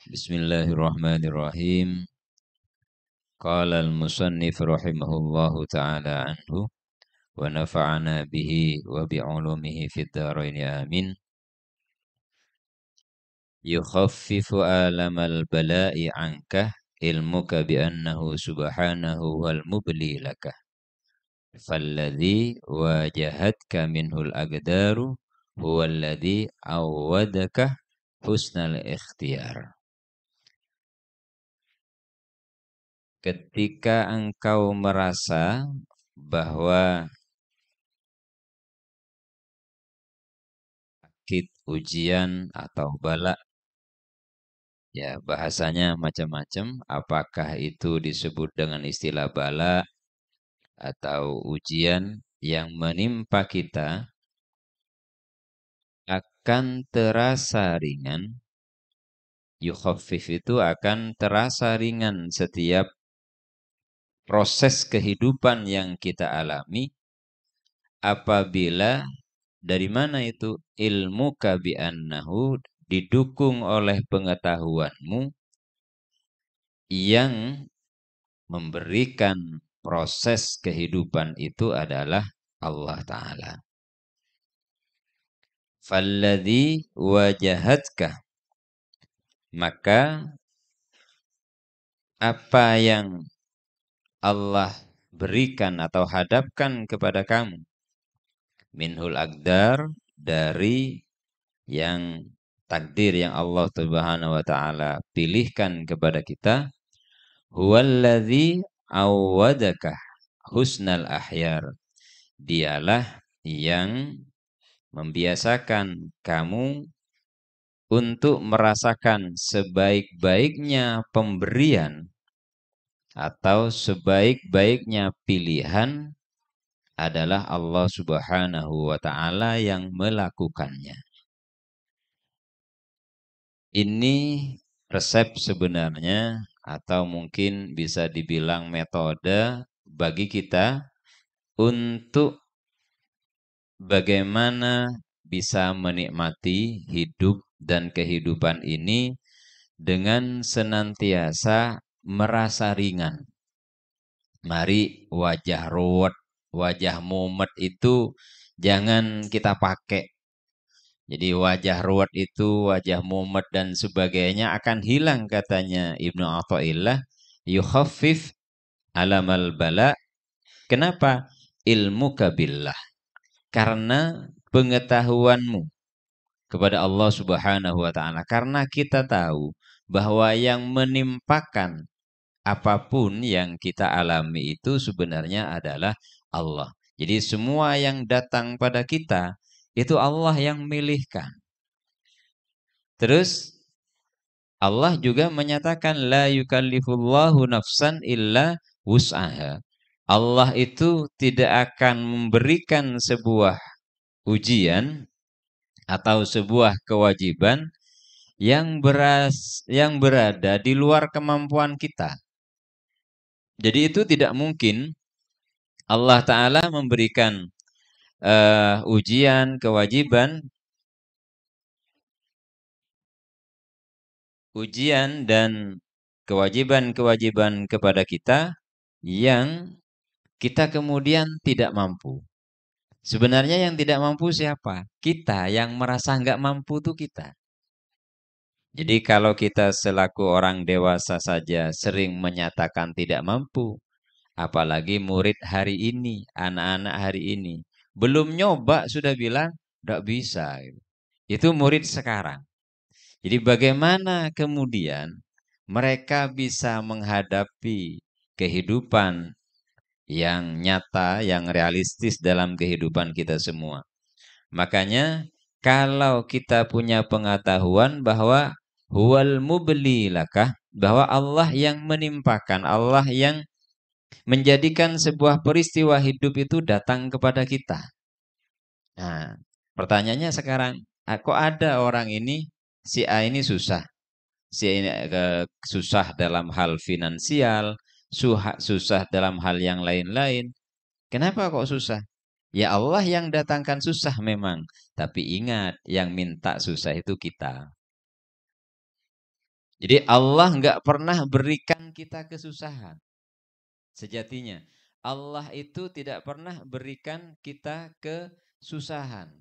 Bismillahirrahmanirrahim. Qala al-musannif rahimahullahu ta'ala anhu wa nafa'ana bihi wa bi'ulumihi fid dharain amin. Yukhaffifu alamal bala'i anka ilmuka bi annahu subhanahu wal mubli laka. Falladhi wajahatka minhul aqdaru huwa alladhi awwadaka husnal ikhtiyar. Ketika engkau merasa bahwa sakit, ujian atau bala, ya bahasanya macam-macam, apakah itu disebut dengan istilah bala atau ujian yang menimpa kita akan terasa ringan. Yukhaffif itu akan terasa ringan setiap proses kehidupan yang kita alami apabila dari mana itu ilmu bi annahu didukung oleh pengetahuanmu yang memberikan proses kehidupan itu adalah Allah Ta'ala. Falladhi wajahatka, maka apa yang Allah berikan atau hadapkan kepada kamu minhul aqdar, dari yang takdir yang Allah Subhanahu wa taala pilihkan kepada kita, huwallazi awwadaka husnal ahyar, dialah yang membiasakan kamu untuk merasakan sebaik-baiknya pemberian atau sebaik-baiknya pilihan adalah Allah Subhanahu wa ta'ala yang melakukannya. Ini resep sebenarnya, atau mungkin bisa dibilang metode bagi kita untuk bagaimana bisa menikmati hidup dan kehidupan ini dengan senantiasa merasa ringan. Mari wajah ruwet, wajah mumet itu jangan kita pakai. Jadi wajah ruwet itu, wajah mumet dan sebagainya akan hilang katanya Ibnu Athaillah. Yukhaffif alamal bala. Kenapa? Ilmuka billah. Karena pengetahuanmu kepada Allah Subhanahu wa ta'ala. Karena kita tahu bahwa yang menimpakan apapun yang kita alami itu sebenarnya adalah Allah. Jadi semua yang datang pada kita itu Allah yang milihkan. Terus Allah juga menyatakan la yukallifullahu nafsan illa wus'aha. Allah itu tidak akan memberikan sebuah ujian atau sebuah kewajiban yang berada di luar kemampuan kita. Jadi itu tidak mungkin Allah Ta'ala memberikan ujian, ujian dan kewajiban-kewajiban kepada kita yang kita kemudian tidak mampu. Sebenarnya yang tidak mampu siapa? Kita, yang merasa nggak mampu itu kita. Jadi kalau kita selaku orang dewasa saja sering menyatakan tidak mampu, apalagi murid hari ini, anak-anak hari ini. Belum nyoba sudah bilang, tidak bisa. Itu murid sekarang. Jadi bagaimana kemudian mereka bisa menghadapi kehidupan yang nyata, yang realistis dalam kehidupan kita semua. Makanya kalau kita punya pengetahuan bahwa huwal mubli lakah, bahwa Allah yang menimpakan, Allah yang menjadikan sebuah peristiwa hidup itu datang kepada kita. Nah, pertanyaannya sekarang, kok ada orang ini, si A ini susah. Si A ini susah dalam hal finansial, susah dalam hal yang lain-lain. Kenapa kok susah? Ya Allah yang datangkan susah memang. Tapi ingat, yang minta susah itu kita. Jadi Allah nggak pernah berikan kita kesusahan. Sejatinya Allah itu tidak pernah berikan kita kesusahan.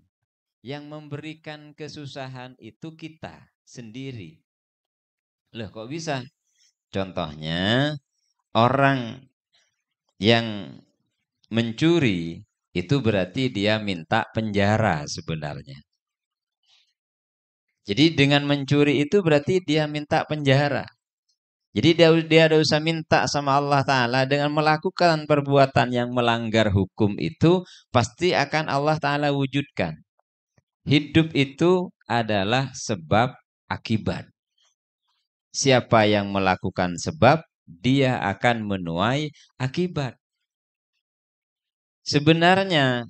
Yang memberikan kesusahan itu kita sendiri. Loh kok bisa? Contohnya orang yang mencuri itu berarti dia minta penjara sebenarnya. Jadi dengan mencuri itu berarti dia minta penjara. Jadi dia ada usah minta sama Allah Ta'ala dengan melakukan perbuatan yang melanggar hukum itu pasti akan Allah Ta'ala wujudkan. Hidup itu adalah sebab akibat. Siapa yang melakukan sebab, dia akan menuai akibat. Sebenarnya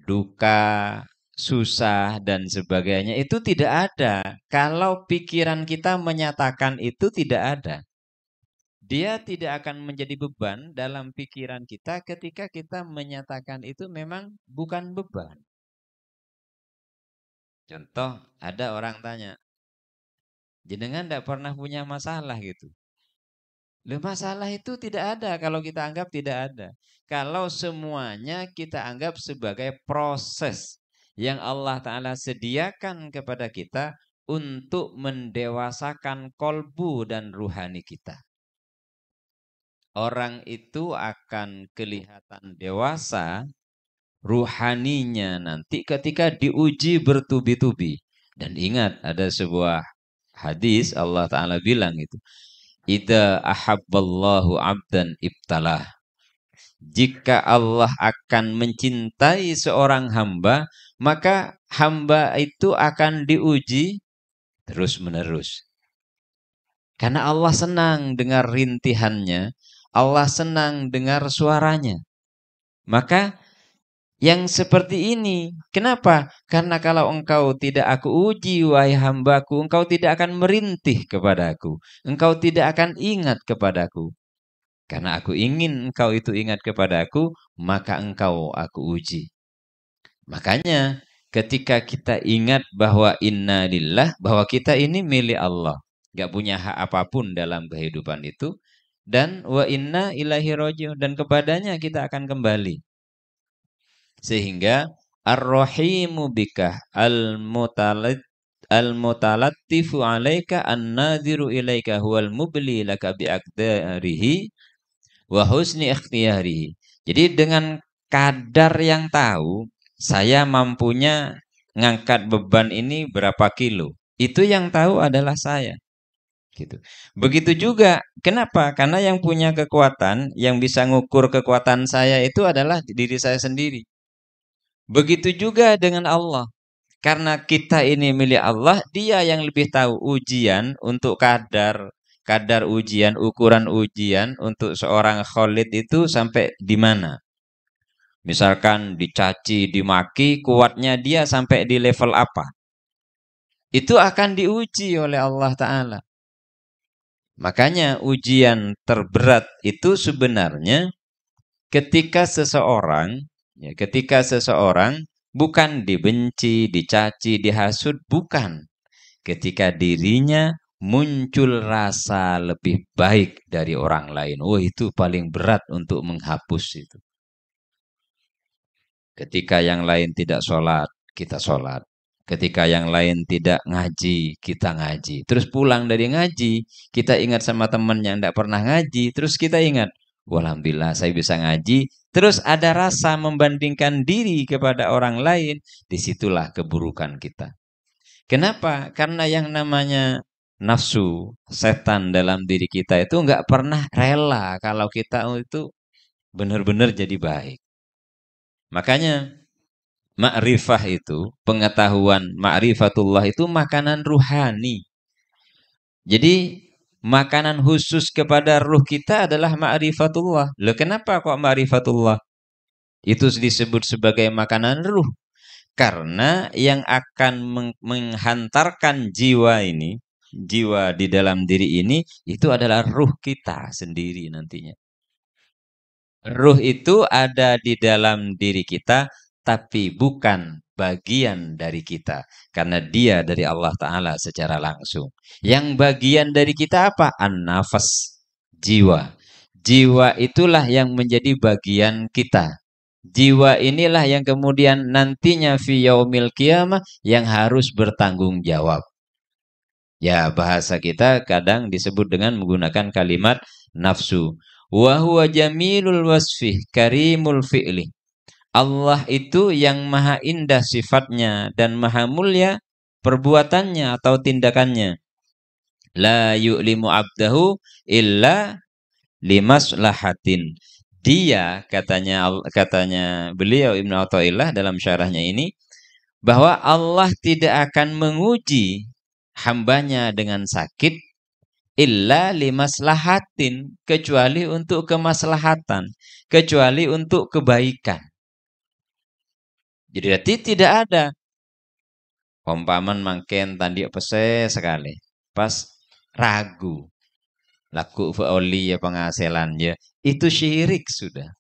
duka, susah, dan sebagainya itu tidak ada. Kalau pikiran kita menyatakan itu tidak ada. Dia tidak akan menjadi beban dalam pikiran kita ketika kita menyatakan itu memang bukan beban. Contoh, ada orang tanya, jenengan tidak pernah punya masalah gitu. Loh, masalah itu tidak ada kalau kita anggap tidak ada. Kalau semuanya kita anggap sebagai proses yang Allah Ta'ala sediakan kepada kita untuk mendewasakan kolbu dan ruhani kita. Orang itu akan kelihatan dewasa ruhaninya nanti ketika diuji bertubi-tubi. Dan ingat ada sebuah hadis Allah Ta'ala bilang itu. Idza ahabballahu 'abdan ibtalah. Jika Allah akan mencintai seorang hamba, maka hamba itu akan diuji terus-menerus. Karena Allah senang dengar rintihannya, Allah senang dengar suaranya. Maka yang seperti ini, kenapa? Karena kalau engkau tidak aku uji, wahai hambaku, engkau tidak akan merintih kepadaku. Engkau tidak akan ingat kepadaku. Karena aku ingin engkau itu ingat kepadaku, maka engkau aku uji. Makanya ketika kita ingat bahwa inna lillah, bahwa kita ini milik Allah. Gak punya hak apapun dalam kehidupan itu. Dan wa inna ilahi roji'un. Dan kepadanya kita akan kembali. Sehingga ar-rahimu bika al-mutalattifu alaika an-nadhiru ilaika huwal mubli laka bi'aqdarihi wa husni ikhtiyarihi. Jadi dengan kadar yang tahu, saya mampunya ngangkat beban ini berapa kilo. Itu yang tahu adalah saya. Gitu. Begitu juga, kenapa? Karena yang punya kekuatan, yang bisa ngukur kekuatan saya itu adalah diri saya sendiri. Begitu juga dengan Allah. Karena kita ini milik Allah, dia yang lebih tahu ujian untuk kadar ujian, ukuran ujian untuk seorang khalid itu sampai di mana. Misalkan dicaci, dimaki, kuatnya dia sampai di level apa. Itu akan diuji oleh Allah Ta'ala. Makanya ujian terberat itu sebenarnya ketika seseorang bukan dibenci, dicaci, dihasut, bukan. Ketika dirinya muncul rasa lebih baik dari orang lain. Oh, itu paling berat untuk menghapus itu. Ketika yang lain tidak sholat, kita sholat. Ketika yang lain tidak ngaji, kita ngaji. Terus pulang dari ngaji, kita ingat sama teman yang tidak pernah ngaji. Terus kita ingat, alhamdulillah saya bisa ngaji. Terus ada rasa membandingkan diri kepada orang lain. Disitulah keburukan kita. Kenapa? Karena yang namanya nafsu, setan dalam diri kita itu nggak pernah rela kalau kita itu benar-benar jadi baik. Makanya ma'rifah itu, pengetahuan ma'rifatullah itu makanan ruhani. Jadi makanan khusus kepada ruh kita adalah ma'rifatullah. Loh kenapa kok ma'rifatullah? Itu disebut sebagai makanan ruh. Karena yang akan menghantarkan jiwa ini, jiwa di dalam diri ini, itu adalah ruh kita sendiri nantinya. Ruh itu ada di dalam diri kita, tapi bukan bagian dari kita. Karena dia dari Allah Ta'ala secara langsung. Yang bagian dari kita apa? An-nafas, jiwa. Jiwa itulah yang menjadi bagian kita. Jiwa inilah yang kemudian nantinya fi yaumil qiyamah yang harus bertanggung jawab. Ya, bahasa kita kadang disebut dengan menggunakan kalimat nafsu. Wa huwa jamilul wasfih karimul fi'li. Allah itu yang maha indah sifatnya dan maha mulia perbuatannya atau tindakannya. La yu'limu abdahu illa limaslahatin. Dia katanya beliau Ibnu Athaillah dalam syarahnya ini bahwa Allah tidak akan menguji hambanya dengan sakit illa limaslahatin, kecuali untuk kemaslahatan, kecuali untuk kebaikan. Jadi berarti tidak ada umpaman mangken tadi pese sekali pas ragu laku faoli ya penghasilan ya itu syirik sudah.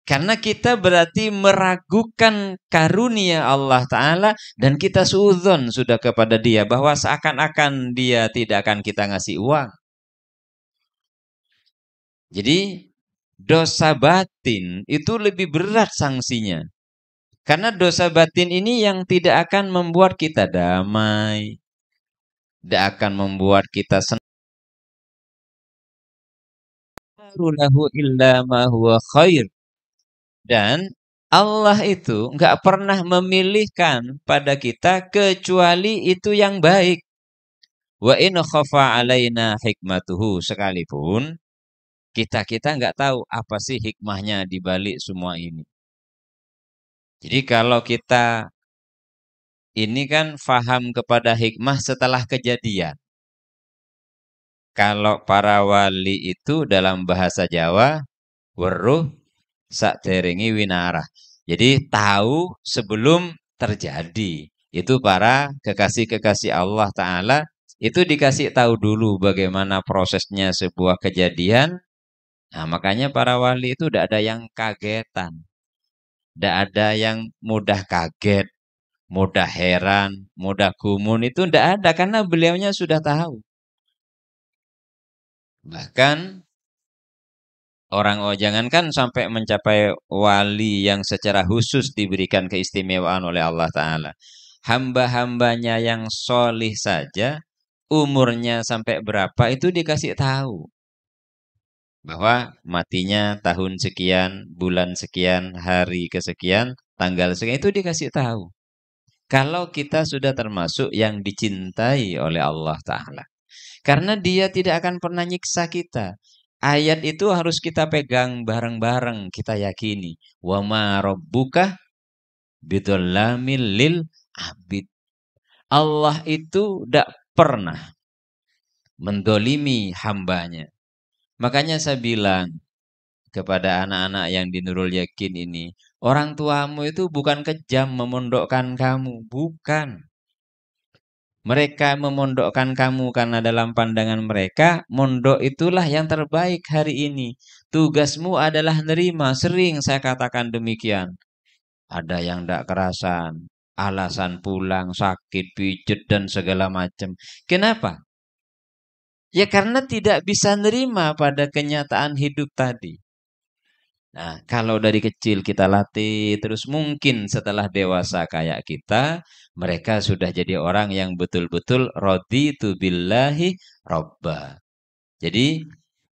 Karena kita berarti meragukan karunia Allah Ta'ala dan kita suudzon sudah kepada dia bahwa seakan-akan dia tidak akan kita ngasih uang. Jadi dosa batin itu lebih berat sanksinya. Karena dosa batin ini yang tidak akan membuat kita damai, tidak akan membuat kita senang. Lahu illa ma huwa khair. Dan Allah itu nggak pernah memilihkan pada kita kecuali itu yang baik. Wa in khafa alaina hikmatuhu, sekalipun kita nggak tahu apa sih hikmahnya di balik semua ini. Jadi kalau kita ini kan faham kepada hikmah setelah kejadian. Kalau para wali itu dalam bahasa Jawa weruh sakderenge winarah. Jadi tahu sebelum terjadi. Itu para kekasih-kekasih Allah Ta'ala itu dikasih tahu dulu bagaimana prosesnya sebuah kejadian. Nah, makanya para wali itu tidak ada yang kagetan. Tidak ada yang mudah kaget, mudah heran, mudah gumun. Itu tidak ada karena beliaunya sudah tahu. Bahkan jangankan sampai mencapai wali yang secara khusus diberikan keistimewaan oleh Allah Ta'ala. Hamba-hambanya yang solih saja, umurnya sampai berapa itu dikasih tahu. Bahwa matinya tahun sekian, bulan sekian, hari kesekian, tanggal sekian, itu dikasih tahu. Kalau kita sudah termasuk yang dicintai oleh Allah Ta'ala. Karena dia tidak akan pernah nyiksa kita. Ayat itu harus kita pegang bareng-bareng, kita yakini. Wa ma rabbuka bidzalamil lil abid. Allah itu tidak pernah mendolimi hambanya. Makanya saya bilang kepada anak-anak yang di Nurul Yakin ini, orang tuamu itu bukan kejam memondokkan kamu, bukan. Mereka memondokkan kamu karena dalam pandangan mereka, mondok itulah yang terbaik hari ini. Tugasmu adalah nerima. Sering saya katakan demikian. Ada yang tidak kerasan, alasan pulang, sakit, pijet, dan segala macam. Kenapa? Ya karena tidak bisa nerima pada kenyataan hidup tadi. Nah, kalau dari kecil kita latih, terus mungkin setelah dewasa kayak kita, mereka sudah jadi orang yang betul-betul raditu billahi robba. Jadi,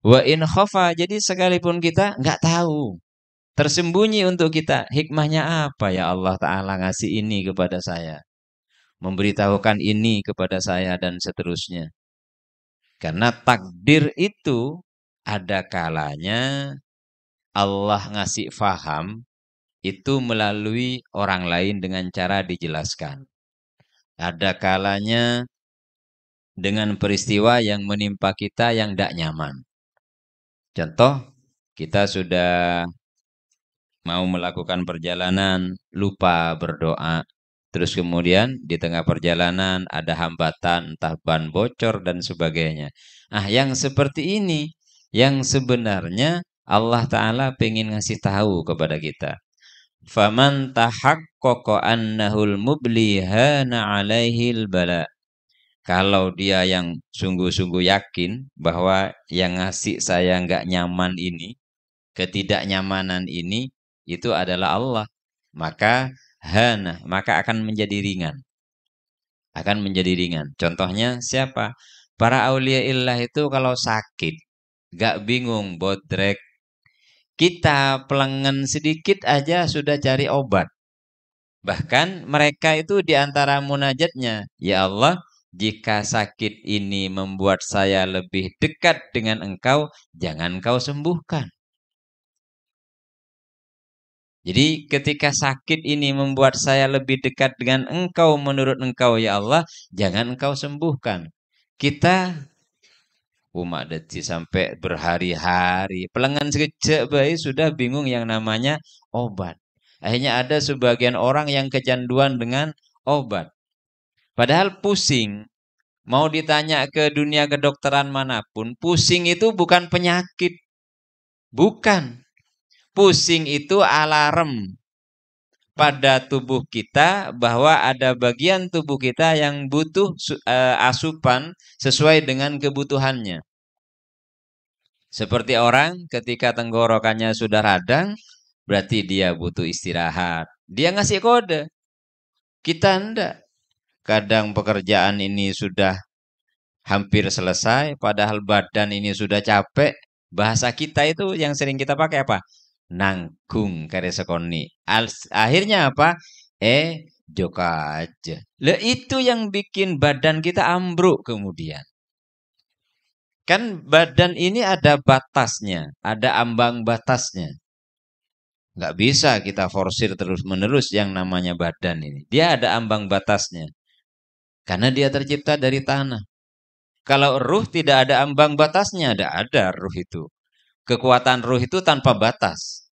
wa in khafa, jadi sekalipun kita nggak tahu, tersembunyi untuk kita, hikmahnya apa ya Allah Ta'ala ngasih ini kepada saya, memberitahukan ini kepada saya, dan seterusnya. Karena takdir itu ada kalanya Allah ngasih faham itu melalui orang lain dengan cara dijelaskan. Ada kalanya dengan peristiwa yang menimpa kita yang tidak nyaman. Contoh, kita sudah mau melakukan perjalanan, lupa berdoa. Terus kemudian di tengah perjalanan ada hambatan, entah ban bocor dan sebagainya. Ah, yang seperti ini, yang sebenarnya Allah Ta'ala pengen ngasih tahu kepada kita. faman tahaqqaqa annahul mublihana alaihil bala. Kalau dia yang sungguh-sungguh yakin bahwa yang ngasih saya nggak nyaman ini, ketidaknyamanan ini, itu adalah Allah, maka maka akan menjadi ringan. Akan menjadi ringan. Contohnya siapa? Para aulia illah itu kalau sakit, nggak bingung, bodrek. Kita pelengen sedikit aja sudah cari obat. Bahkan mereka itu di antara munajatnya, ya Allah, jika sakit ini membuat saya lebih dekat dengan Engkau, jangan Engkau sembuhkan. Jadi ketika sakit ini membuat saya lebih dekat dengan Engkau, menurut Engkau ya Allah, jangan Engkau sembuhkan. Kita umat deti sampai berhari-hari, pelengan sekejap baik sudah bingung yang namanya obat. Akhirnya ada sebagian orang yang kecanduan dengan obat. Padahal pusing, mau ditanya ke dunia kedokteran manapun, pusing itu bukan penyakit. Bukan. Pusing itu alarm pada tubuh kita bahwa ada bagian tubuh kita yang butuh asupan sesuai dengan kebutuhannya. Seperti orang ketika tenggorokannya sudah radang, berarti dia butuh istirahat. Dia ngasih kode. Kita enggak. Kadang pekerjaan ini sudah hampir selesai, padahal badan ini sudah capek. Bahasa kita itu yang sering kita pakai apa? Nanggung kare sekoni. Akhirnya apa? Joka aja. Lah itu yang bikin badan kita ambruk kemudian. Kan badan ini ada batasnya, ada ambang batasnya. Nggak bisa kita forsir terus-menerus yang namanya badan ini. Dia ada ambang batasnya. Karena dia tercipta dari tanah. Kalau ruh tidak ada ambang batasnya, ada ruh itu. Kekuatan ruh itu tanpa batas.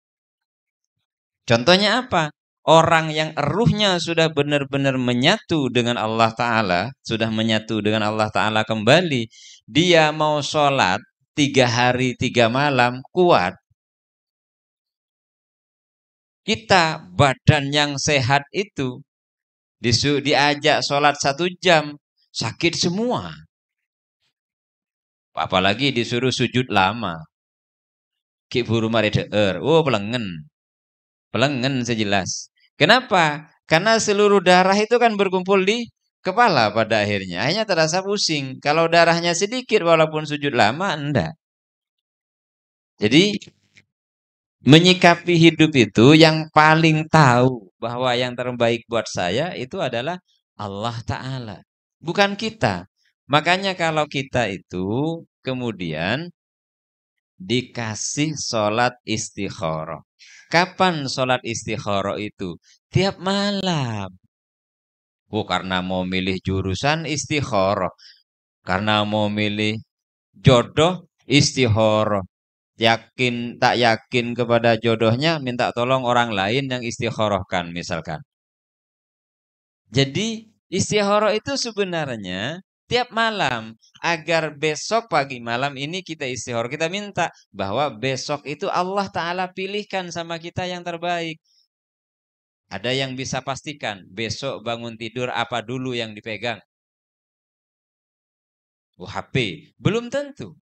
Contohnya apa? Orang yang ruhnya sudah benar-benar menyatu dengan Allah Ta'ala, sudah menyatu dengan Allah Ta'ala kembali, dia mau sholat 3 hari 3 malam, kuat. Kita badan yang sehat itu, diajak sholat 1 jam, sakit semua. Apalagi disuruh sujud lama. Ki buru mari deer, pelengen. Pelengen sejelas. Kenapa? Karena seluruh darah itu kan berkumpul di kepala pada akhirnya. Akhirnya terasa pusing. Kalau darahnya sedikit walaupun sujud lama, enggak. Jadi menyikapi hidup itu yang paling tahu bahwa yang terbaik buat saya itu adalah Allah Ta'ala. Bukan kita. Makanya kalau kita itu kemudian dikasih sholat istikharah. Kapan sholat istikharah itu? Tiap malam. Karena mau milih jurusan istikharah. Karena mau milih jodoh istikharah. Tak yakin kepada jodohnya, minta tolong orang lain yang istikharahkan misalkan. Jadi istikharah itu sebenarnya tiap malam, agar besok pagi malam ini kita istihor, kita minta bahwa besok itu Allah Ta'ala pilihkan sama kita yang terbaik. Ada yang bisa pastikan besok bangun tidur apa dulu yang dipegang? HP. Belum tentu.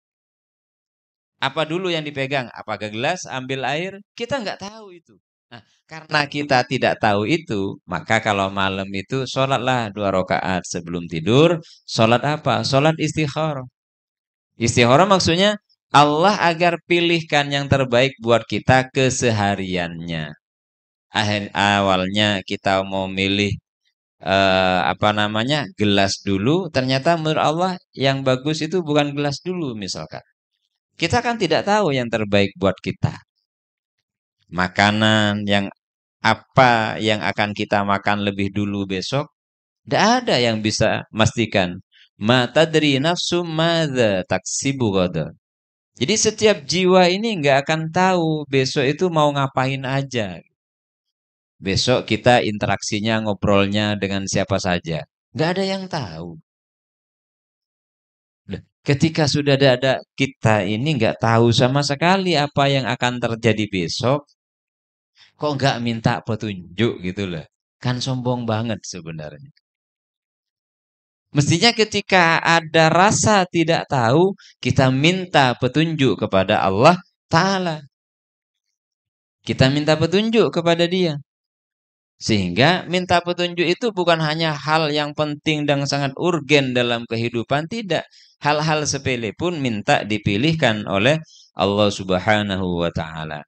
Apa dulu yang dipegang? Apakah gelas, ambil air? Kita nggak tahu itu. Nah, karena kita tidak tahu itu, maka kalau malam itu sholatlah 2 rakaat sebelum tidur. Sholat apa? Sholat istikharah. Istikharah maksudnya Allah agar pilihkan yang terbaik buat kita kesehariannya. Awalnya kita mau milih gelas dulu, ternyata menurut Allah yang bagus itu bukan gelas dulu misalkan. Kita kan tidak tahu yang terbaik buat kita. Makanan yang apa yang akan kita makan lebih dulu besok, tidak ada yang bisa memastikan. Ma tadri nafsum madza taksibu ghadan. Jadi setiap jiwa ini nggak akan tahu besok itu mau ngapain aja. Besok kita interaksinya, ngobrolnya dengan siapa saja. Nggak ada yang tahu. Ketika sudah ada kita ini nggak tahu sama sekali apa yang akan terjadi besok. Kok nggak minta petunjuk gitu loh. Kan sombong banget sebenarnya. Mestinya ketika ada rasa tidak tahu, kita minta petunjuk kepada Allah Ta'ala. Kita minta petunjuk kepada Dia. Sehingga minta petunjuk itu bukan hanya hal yang penting dan sangat urgen dalam kehidupan, tidak. Hal-hal sepele pun minta dipilihkan oleh Allah Subhanahu wa Ta'ala.